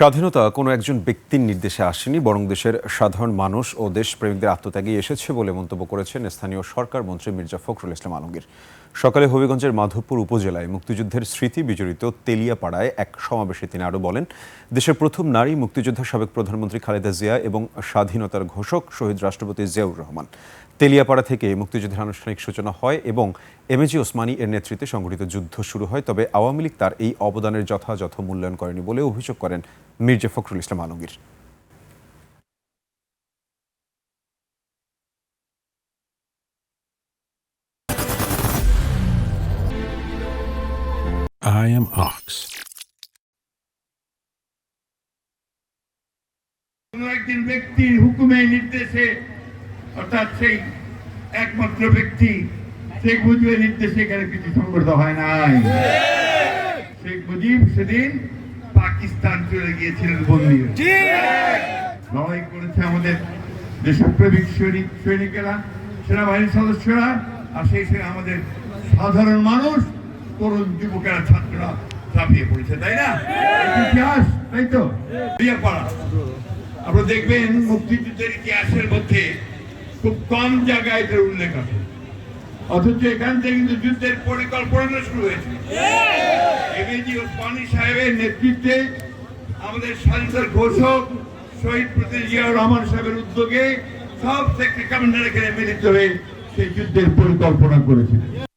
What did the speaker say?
স্বাধীনতা কোনো একজন ব্যক্তির নির্দেশে আসেনি, বরং দেশের সাধারণ মানুষ ও দেশপ্রেমিকদের আত্মত্যাগী এসেছে বলে মন্তব্য করেছেন স্থানীয় সরকার মন্ত্রী মির্জা ফখরুল ইসলাম আলমগীর। সকালে হবিগঞ্জের মাধবপুর উপজেলায় মুক্তিযুদ্ধের স্মৃতি বিজড়িত তেলিয়াপাড়ায় এক সমাবেশে তিনি আরও বলেন, দেশের প্রথম নারী মুক্তিযোদ্ধা সাবেক প্রধানমন্ত্রী খালেদা জিয়া এবং স্বাধীনতার ঘোষক শহীদ রাষ্ট্রপতি জিয়াউর রহমান। তেলিয়াপাড়া থেকে মুক্তিযুদ্ধের আনুষ্ঠানিক সূচনা হয় এবং এমএজি ওসমানী এর নেতৃত্বে সংগঠিত যুদ্ধ শুরু হয়। তবে আওয়ামী লীগ তার এই অবদানের যথাযথ মূল্যায়ন করেনি বলে অভিযোগ করেন Mirza Fakhrul Islam Alamgir. I am Ox. কোন একজন ব্যক্তির হুকুমে নির্দেশে, অর্থাৎ সেই একমাত্র ব্যক্তি শেখ মুজিবের নির্দেশে এখানে কিছু সংগঠিত হয় নাই। শেখ মুজিব সেদিন পাকিস্তান চলে গিয়েছিলেন বন্দী। লড়াই করেছে আমাদের দেশপ্রেমিক সৈনিকেরা, সেনাবাহিনীর সদস্যরা, আর সেই সঙ্গে আমাদের সাধারণ মানুষ, তরুণ যুবকেরা, ছাত্ররা ঝাঁপিয়ে পড়েছে, তাই না? ইতিহাস, তাই তো? আপনারা দেখবেন মুক্তিযুদ্ধের ইতিহাসের মধ্যে খুব কম জায়গায় এটার উল্লেখ আছে, অথচ এখান থেকে কিন্তু যুদ্ধের পরিকল্পনা শুরু হয়েছে। এমএজি ওসমানী সাহেবের নেতৃত্বে আমাদের স্বাধীনতার ঘোষক শহীদ প্রেসিডেন্ট জিয়াউর রহমান সাহেবের উদ্যোগে সব সেক্টর কমান্ডার এখানে মিলিত হয়ে সেই যুদ্ধের পরিকল্পনা করেছিলেন।